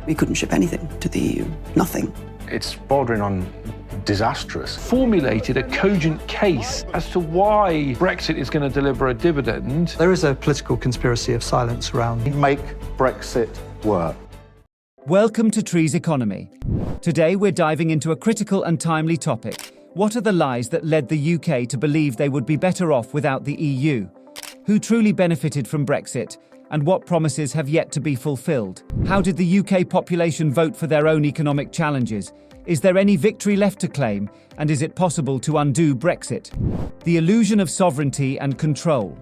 We couldn't ship anything to the EU, nothing. It's bordering on disastrous. Formulated a cogent case as to why Brexit is going to deliver a dividend. There is a political conspiracy of silence around. Make Brexit work. Welcome to Tree's Economy. Today we're diving into a critical and timely topic. What are the lies that led the UK to believe they would be better off without the EU? Who truly benefited from Brexit? And what promises have yet to be fulfilled? How did the UK population vote for their own economic challenges? Is there any victory left to claim? And is it possible to undo Brexit? The illusion of sovereignty and control.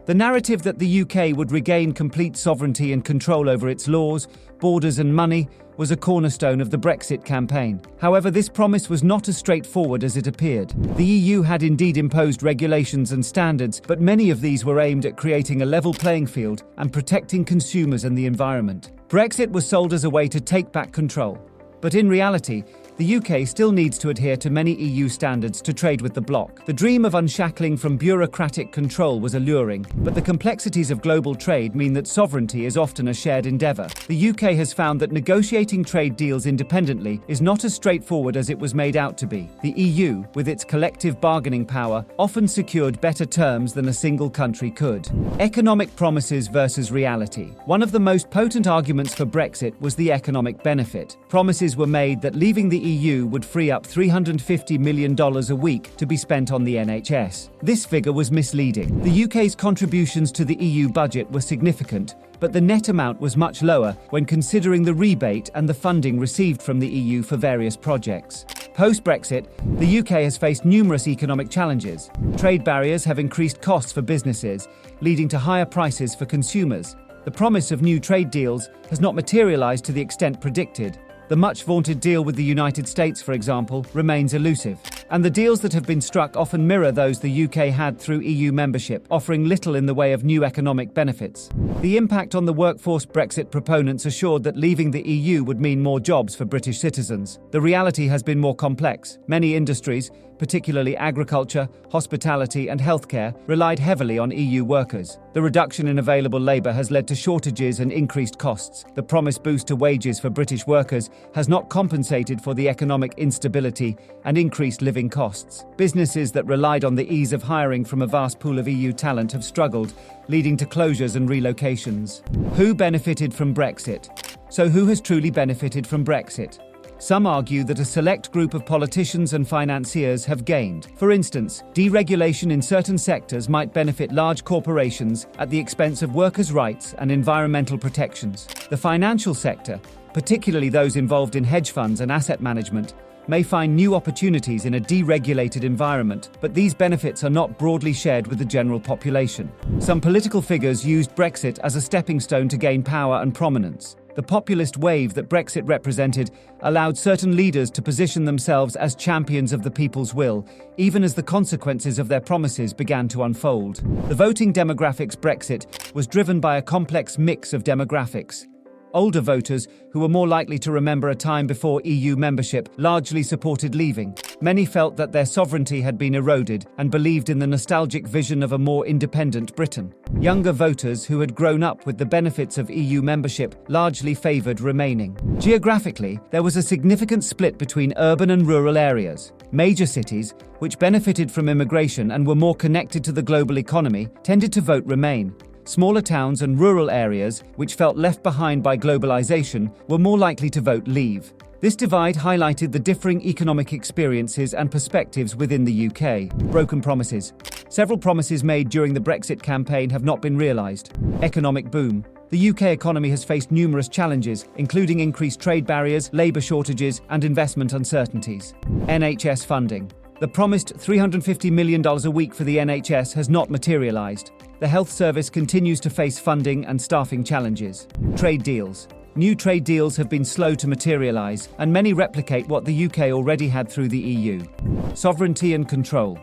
The narrative that the UK would regain complete sovereignty and control over its laws, borders and money was a cornerstone of the Brexit campaign. However, this promise was not as straightforward as it appeared. The EU had indeed imposed regulations and standards, but many of these were aimed at creating a level playing field and protecting consumers and the environment. Brexit was sold as a way to take back control. But in reality, the UK still needs to adhere to many EU standards to trade with the bloc. The dream of unshackling from bureaucratic control was alluring, but the complexities of global trade mean that sovereignty is often a shared endeavour. The UK has found that negotiating trade deals independently is not as straightforward as it was made out to be. The EU, with its collective bargaining power, often secured better terms than a single country could. Economic promises versus reality. One of the most potent arguments for Brexit was the economic benefit. Promises were made that leaving the EU would free up $350 million a week to be spent on the NHS. This figure was misleading. The UK's contributions to the EU budget were significant, but the net amount was much lower when considering the rebate and the funding received from the EU for various projects. Post-Brexit, the UK has faced numerous economic challenges. Trade barriers have increased costs for businesses, leading to higher prices for consumers. The promise of new trade deals has not materialised to the extent predicted. The much-vaunted deal with the United States, for example, remains elusive. And the deals that have been struck often mirror those the UK had through EU membership, offering little in the way of new economic benefits. The impact on the workforce. Brexit proponents assured that leaving the EU would mean more jobs for British citizens. The reality has been more complex. Many industries, particularly agriculture, hospitality and healthcare, relied heavily on EU workers. The reduction in available labour has led to shortages and increased costs. The promised boost to wages for British workers has not compensated for the economic instability and increased living costs. Businesses that relied on the ease of hiring from a vast pool of EU talent have struggled, leading to closures and relocations. Who benefited from Brexit? So who has truly benefited from Brexit? Some argue that a select group of politicians and financiers have gained. For instance, deregulation in certain sectors might benefit large corporations at the expense of workers' rights and environmental protections. The financial sector, particularly those involved in hedge funds and asset management, may find new opportunities in a deregulated environment, but these benefits are not broadly shared with the general population. Some political figures used Brexit as a stepping stone to gain power and prominence. The populist wave that Brexit represented allowed certain leaders to position themselves as champions of the people's will, even as the consequences of their promises began to unfold. The voting demographics. Brexit was driven by a complex mix of demographics. Older voters, who were more likely to remember a time before EU membership, largely supported leaving. Many felt that their sovereignty had been eroded and believed in the nostalgic vision of a more independent Britain. Younger voters, who had grown up with the benefits of EU membership, largely favoured remaining. Geographically, there was a significant split between urban and rural areas. Major cities, which benefited from immigration and were more connected to the global economy, tended to vote Remain. Smaller towns and rural areas, which felt left behind by globalization, were more likely to vote Leave. This divide highlighted the differing economic experiences and perspectives within the UK. Broken promises. Several promises made during the Brexit campaign have not been realised. Economic boom. The UK economy has faced numerous challenges, including increased trade barriers, labour shortages, and investment uncertainties. NHS funding. The promised $350 million a week for the NHS has not materialised. The health service continues to face funding and staffing challenges. Trade deals. New trade deals have been slow to materialise, and many replicate what the UK already had through the EU. Sovereignty and control.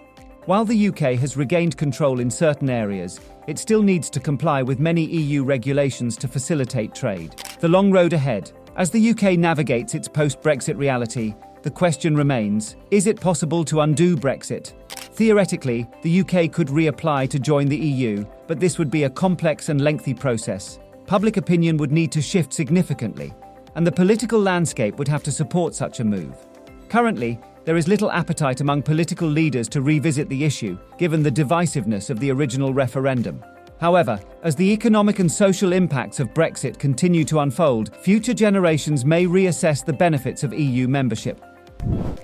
While the UK has regained control in certain areas, it still needs to comply with many EU regulations to facilitate trade. The long road ahead. As the UK navigates its post-Brexit reality, the question remains, is it possible to undo Brexit? Theoretically, the UK could reapply to join the EU, but this would be a complex and lengthy process. Public opinion would need to shift significantly, and the political landscape would have to support such a move. Currently, there is little appetite among political leaders to revisit the issue, given the divisiveness of the original referendum. However, as the economic and social impacts of Brexit continue to unfold, future generations may reassess the benefits of EU membership.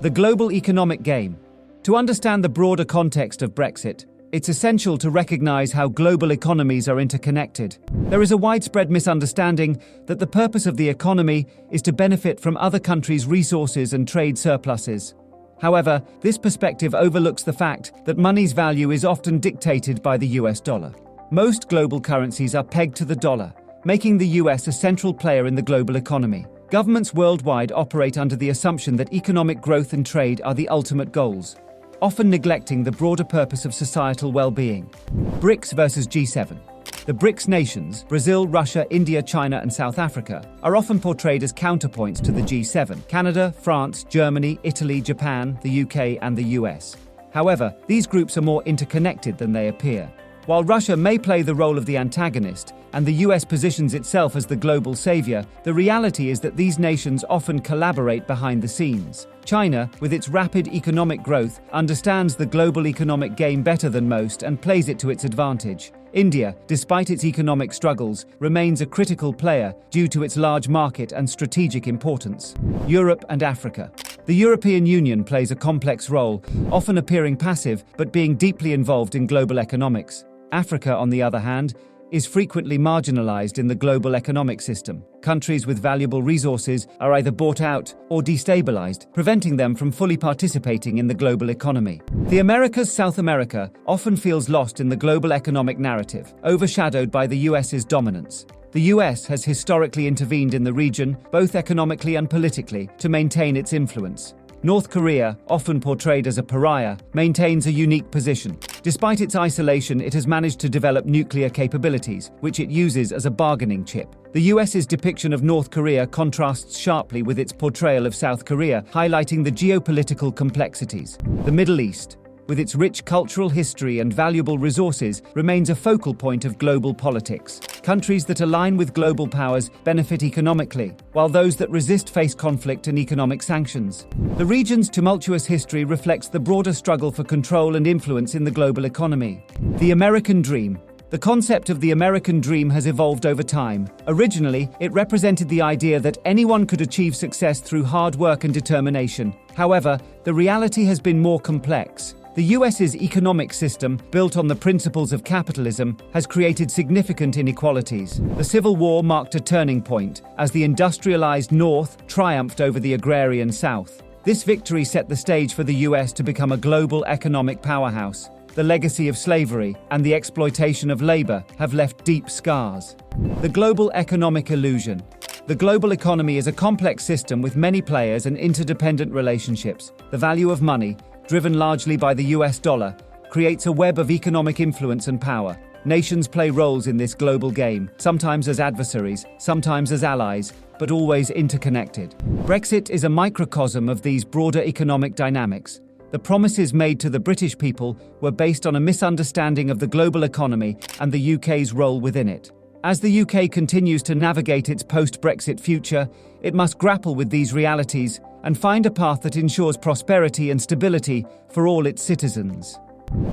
The global economic game. To understand the broader context of Brexit, it's essential to recognize how global economies are interconnected. There is a widespread misunderstanding that the purpose of the economy is to benefit from other countries' resources and trade surpluses. However, this perspective overlooks the fact that money's value is often dictated by the US dollar. Most global currencies are pegged to the dollar, making the US a central player in the global economy. Governments worldwide operate under the assumption that economic growth and trade are the ultimate goals, often neglecting the broader purpose of societal well-being. BRICS versus G7. The BRICS nations, Brazil, Russia, India, China, and South Africa, are often portrayed as counterpoints to the G7: Canada, France, Germany, Italy, Japan, the UK, and the US. However, these groups are more interconnected than they appear. While Russia may play the role of the antagonist, and the US positions itself as the global savior, the reality is that these nations often collaborate behind the scenes. China, with its rapid economic growth, understands the global economic game better than most and plays it to its advantage. India, despite its economic struggles, remains a critical player due to its large market and strategic importance. Europe and Africa. The European Union plays a complex role, often appearing passive but being deeply involved in global economics. Africa, on the other hand, is frequently marginalized in the global economic system. Countries with valuable resources are either bought out or destabilized, preventing them from fully participating in the global economy. The Americas. South America often feels lost in the global economic narrative, overshadowed by the US's dominance. The US has historically intervened in the region, both economically and politically, to maintain its influence. North Korea, often portrayed as a pariah, maintains a unique position. Despite its isolation, it has managed to develop nuclear capabilities, which it uses as a bargaining chip. The US's depiction of North Korea contrasts sharply with its portrayal of South Korea, highlighting the geopolitical complexities. The Middle East, with its rich cultural history and valuable resources, remains a focal point of global politics. Countries that align with global powers benefit economically, while those that resist face conflict and economic sanctions. The region's tumultuous history reflects the broader struggle for control and influence in the global economy. The American Dream. The concept of the American dream has evolved over time. Originally, it represented the idea that anyone could achieve success through hard work and determination. However, the reality has been more complex. The US's economic system, built on the principles of capitalism, has created significant inequalities. The Civil War marked a turning point as the industrialized North triumphed over the agrarian South. This victory set the stage for the US to become a global economic powerhouse. The legacy of slavery and the exploitation of labor have left deep scars. The global economic illusion. The global economy is a complex system with many players and interdependent relationships. The value of money, driven largely by the US dollar, creates a web of economic influence and power. Nations play roles in this global game, sometimes as adversaries, sometimes as allies, but always interconnected. Brexit is a microcosm of these broader economic dynamics. The promises made to the British people were based on a misunderstanding of the global economy and the UK's role within it. As the UK continues to navigate its post-Brexit future, it must grapple with these realities and find a path that ensures prosperity and stability for all its citizens.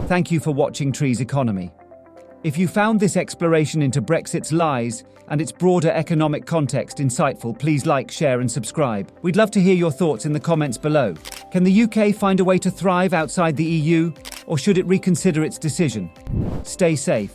Thank you for watching Trees Economy. If you found this exploration into Brexit's lies and its broader economic context insightful, please like, share and subscribe. We'd love to hear your thoughts in the comments below. Can the UK find a way to thrive outside the EU, or should it reconsider its decision? Stay safe.